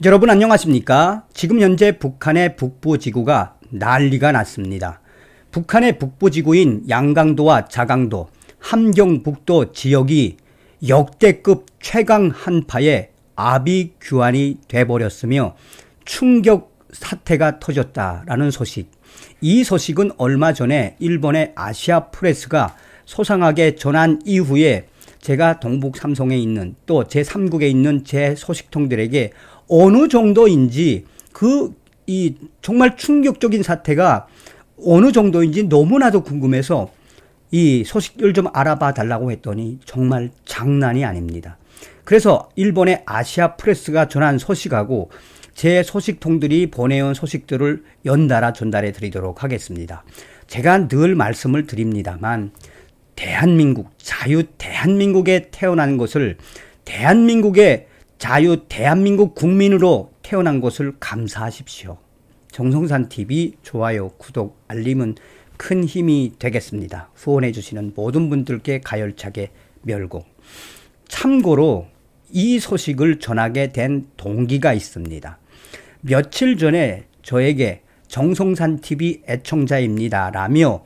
여러분 안녕하십니까? 지금 현재 북한의 북부지구가 난리가 났습니다. 북한의 북부지구인 양강도와 자강도, 함경북도 지역이 역대급 최강 한파에 아비규환이 돼버렸으며 충격 사태가 터졌다라는 소식. 이 소식은 얼마 전에 일본의 아시아프레스가 소상하게 전한 이후에 제가 동북 삼성에 있는 또 제3국에 있는 제 소식통들에게 어느 정도인지 정말 충격적인 사태가 어느 정도인지 너무나도 궁금해서 이 소식을 좀 알아봐 달라고 했더니 정말 장난이 아닙니다. 그래서 일본의 아시아프레스가 전한 소식하고 제 소식통들이 보내온 소식들을 연달아 전달해 드리도록 하겠습니다. 제가 늘 말씀을 드립니다만 대한민국, 자유 대한민국에 태어난 것을 대한민국의 자유 대한민국 국민으로 태어난 것을 감사하십시오. 정성산TV 좋아요, 구독, 알림은 큰 힘이 되겠습니다. 후원해 주시는 모든 분들께 가열차게 멸공. 참고로 이 소식을 전하게 된 동기가 있습니다. 며칠 전에 저에게 정성산TV 애청자입니다 라며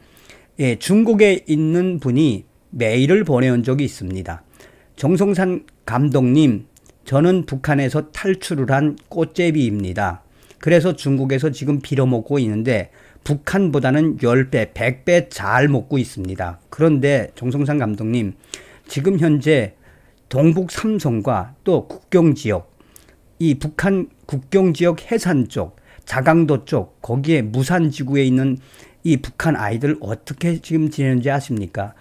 중국에 있는 분이 메일을 보내온 적이 있습니다. 정성산 감독님, 저는 북한에서 탈출을 한 꽃제비입니다. 그래서 중국에서 지금 빌어먹고 있는데 북한보다는 10배, 100배 잘 먹고 있습니다. 그런데 정성산 감독님, 지금 현재 동북 삼성과 또 국경지역, 이 북한 국경지역 해산 쪽, 자강도 쪽, 거기에 무산지구에 있는 이 북한 아이들 어떻게 지금 지내는지 아십니까?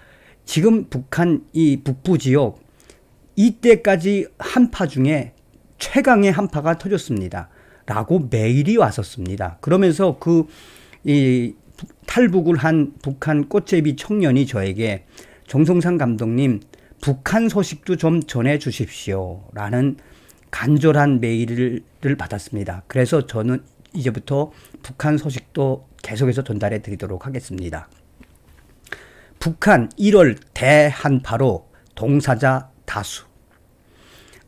지금 북한 이 북부지역 이때까지 한파 중에 최강의 한파가 터졌습니다. 라고 메일이 왔었습니다. 그러면서 탈북을 한 북한 꽃제비 청년이 저에게 정성산 감독님 북한 소식도 좀 전해 주십시오. 라는 간절한 메일을 받았습니다. 그래서 저는 이제부터 북한 소식도 계속해서 전달해 드리도록 하겠습니다. 북한 1월 대한파로 동사자 다수.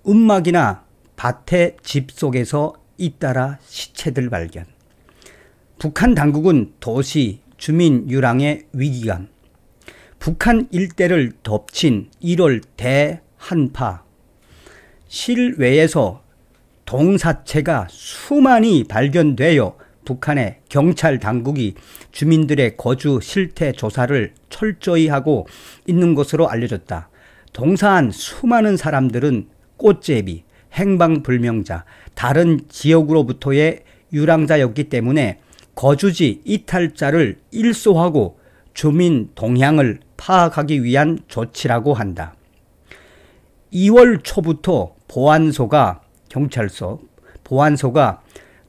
음막이나 밭의 집 속에서 잇따라 시체들 발견. 북한 당국은 도시 주민 유랑의 위기감. 북한 일대를 덮친 1월 대한파. 실외에서 동사체가 수만이 발견되어 북한의 경찰 당국이 주민들의 거주 실태 조사를 철저히 하고 있는 것으로 알려졌다. 동사한 수많은 사람들은 꽃제비, 행방불명자, 다른 지역으로부터의 유랑자였기 때문에 거주지 이탈자를 일소하고 주민 동향을 파악하기 위한 조치라고 한다. 2월 초부터 경찰서, 보안소가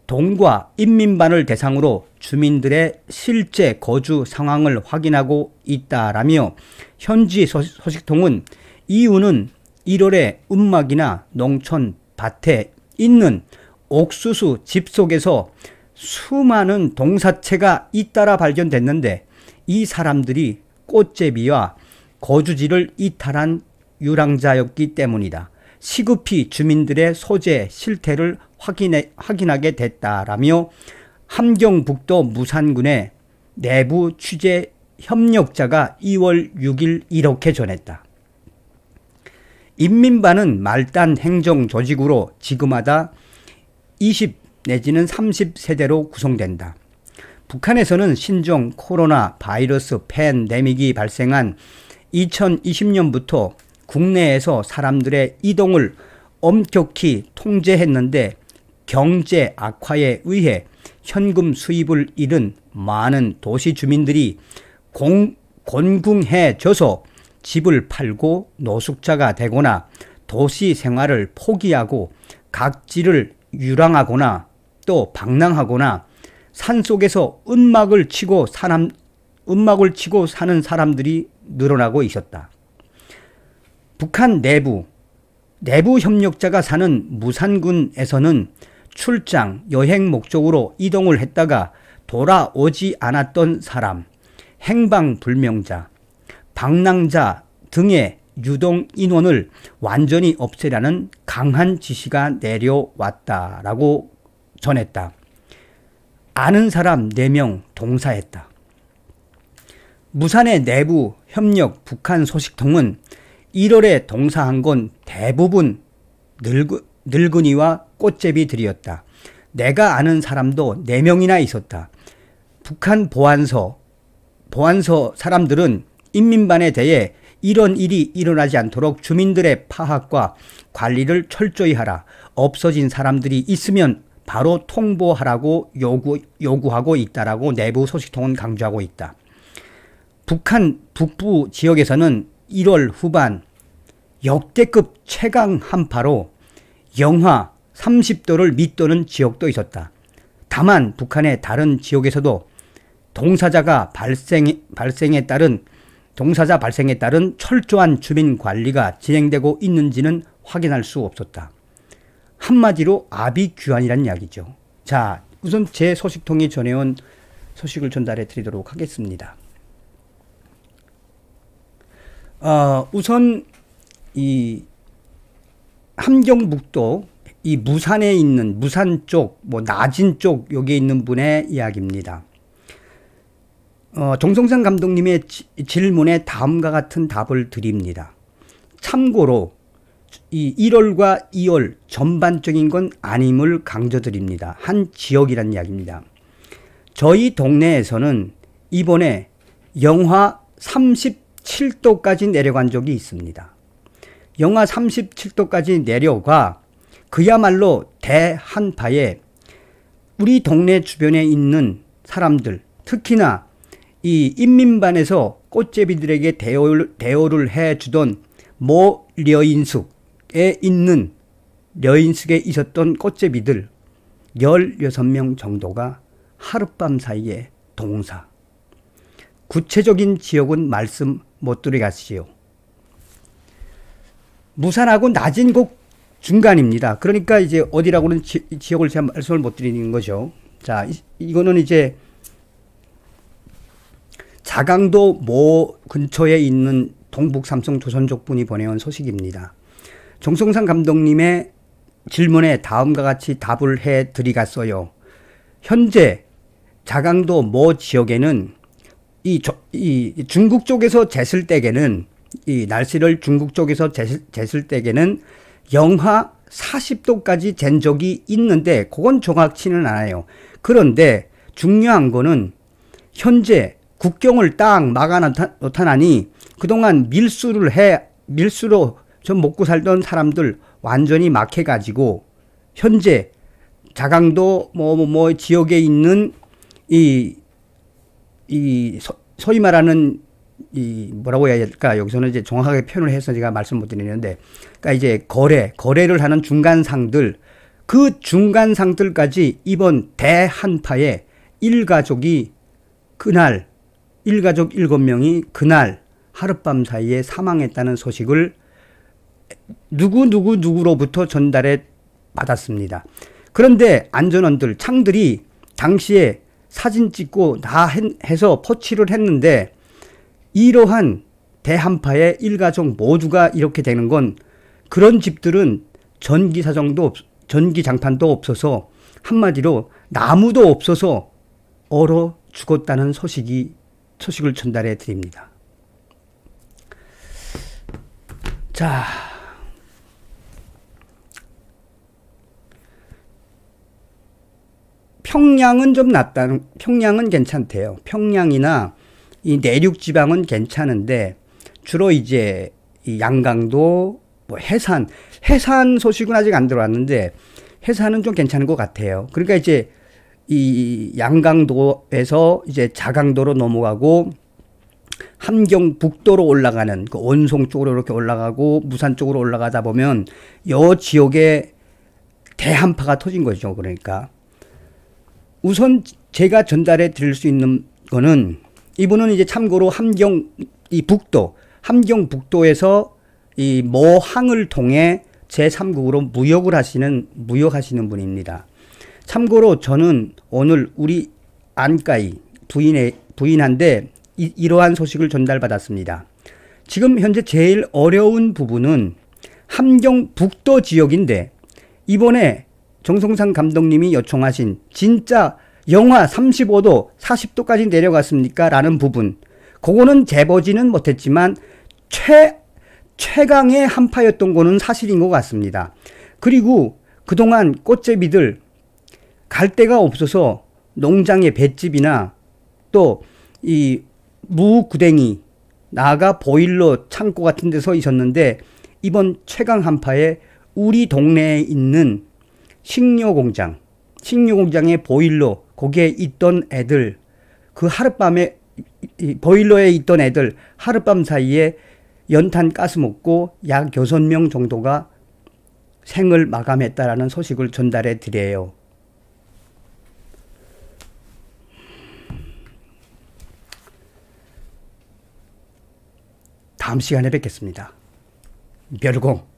동과 인민반을 대상으로 주민들의 실제 거주 상황을 확인하고 있다라며 현지 소식통은 이유는 1월에 음막이나 농촌 밭에 있는 옥수수 집 속에서 수많은 동사체가 잇따라 발견됐는데 이 사람들이 꽃제비와 거주지를 이탈한 유랑자였기 때문이다. 시급히 주민들의 소재 실태를 확인하게 됐다라며 함경북도 무산군의 내부 취재 협력자가 2월 6일 이렇게 전했다. 인민반은 말단 행정 조직으로 지금마다 20 내지는 30세대로 구성된다. 북한에서는 신종 코로나 바이러스 팬데믹이 발생한 2020년부터 국내에서 사람들의 이동을 엄격히 통제했는데 경제 악화에 의해 현금 수입을 잃은 많은 도시 주민들이 곤궁해져서 집을 팔고 노숙자가 되거나 도시 생활을 포기하고 각지를 유랑하거나 또 방랑하거나 산속에서 음막을 치고 사는 사람들이 늘어나고 있었다. 북한 내부 협력자가 사는 무산군에서는 출장, 여행 목적으로 이동을 했다가 돌아오지 않았던 사람, 행방불명자, 방랑자 등의 유동 인원을 완전히 없애라는 강한 지시가 내려왔다라고 전했다. 아는 사람 4명 동사했다. 무산의 내부 협력 북한 소식통은 1월에 동사한 건 대부분 늙은이와 꽃제비들이었다. 내가 아는 사람도 4명이나 있었다. 북한 보안서 사람들은 인민반에 대해 이런 일이 일어나지 않도록 주민들의 파악과 관리를 철저히 하라. 없어진 사람들이 있으면 바로 통보하라고 요구하고 있다라고 내부 소식통은 강조하고 있다. 북한 북부 지역에서는 1월 후반 역대급 최강 한파로 영하 30도를 밑도는 지역도 있었다. 다만 북한의 다른 지역에서도 동사자 발생에 따른 철저한 주민 관리가 진행되고 있는지는 확인할 수 없었다. 한마디로 아비규환이라는 이야기죠. 자, 우선 제 소식통이 전해온 소식을 전달해 드리도록 하겠습니다. 우선 이 함경북도 이 무산에 있는 무산 쪽, 나진 쪽 여기에 있는 분의 이야기입니다. 정성상 감독님의 질문에 다음과 같은 답을 드립니다. 참고로 이 1월과 2월 전반적인 건 아님을 강조드립니다. 한 지역이란 이야기입니다. 저희 동네에서는 이번에 영하 37도까지 내려간 적이 있습니다. 영하 37도까지 내려가 그야말로 대한파에 우리 동네 주변에 있는 사람들, 특히나 이 인민반에서 꽃제비들에게 대우를 해주던 려인숙에 있었던 꽃제비들 16명 정도가 하룻밤 사이에 동사. 구체적인 지역은 말씀 못 드리겠지요. 무산하고 나진곡 중간입니다. 그러니까 이제 어디라고는 지역을 제가 말씀을 못 드리는 거죠. 자, 이거는 이제 자강도 모 근처에 있는 동북 삼성 조선족 분이 보내온 소식입니다. 정성상 감독님의 질문에 다음과 같이 답을 해 드리겠어요. 현재 자강도 모 지역에는 이 중국 쪽에서 쟀을 때에는 이 날씨를 중국 쪽에서 쟀을 때에는 영하 40도까지 잰 적이 있는데 그건 정확치는 않아요. 그런데 중요한 거는 현재 국경을 딱 막아 나타나니 그동안 밀수로 좀 먹고 살던 사람들 완전히 막혀가지고 현재 자강도 지역에 있는 소위 말하는 뭐라고 해야 될까? 여기서는 이제 정확하게 표현을 해서 제가 말씀 못 드리는데, 그러니까 이제 거래를 하는 중간상들, 그 중간상들까지 이번 대한파에 일가족 7명이 그날 하룻밤 사이에 사망했다는 소식을 누구로부터 전달해 받았습니다. 그런데 안전원들, 창들이 당시에 사진 찍고 다 해서 포치를 했는데 이러한 대한파의 일가족 모두가 이렇게 되는 건 그런 집들은 전기장판도 없어서 한마디로 나무도 없어서 얼어 죽었다는 소식을 전달해 드립니다. 자, 평양은 좀 평양은 괜찮대요. 평양이나 이 내륙 지방은 괜찮은데 주로 이제 이 양강도, 해산 소식은 아직 안 들어왔는데 해산은 좀 괜찮은 것 같아요. 그러니까 이제 이 양강도에서 이제 자강도로 넘어가고 함경북도로 올라가는 그 온송 쪽으로 이렇게 올라가고 무산 쪽으로 올라가다 보면 이 지역에 대한파가 터진 거죠. 그러니까 우선 제가 전달해 드릴 수 있는 거는 이분은 이제 참고로 함경북도에서 이 모항을 통해 제3국으로 무역하시는 분입니다. 참고로 저는 오늘 우리 안가이 부인한테 이러한 소식을 전달받았습니다. 지금 현재 제일 어려운 부분은 함경 북도 지역인데 이번에 정성상 감독님이 요청하신 진짜 영하 35도, 40도까지 내려갔습니까? 라는 부분. 그거는 재보지는 못했지만 최강의 한파였던 거는 사실인 것 같습니다. 그리고 그동안 꽃제비들 갈 데가 없어서 농장의 볏집이나 또 이 무구덩이 나아가 보일러 창고 같은 데 서 있었는데 이번 최강 한파에 우리 동네에 있는 식료공장의 보일러 거기에 있던 애들 그 하룻밤에 보일러에 있던 애들 하룻밤 사이에 연탄 가스 먹고 약 6명 정도가 생을 마감했다라는 소식을 전달해 드려요. 다음 시간에 뵙겠습니다. 별공.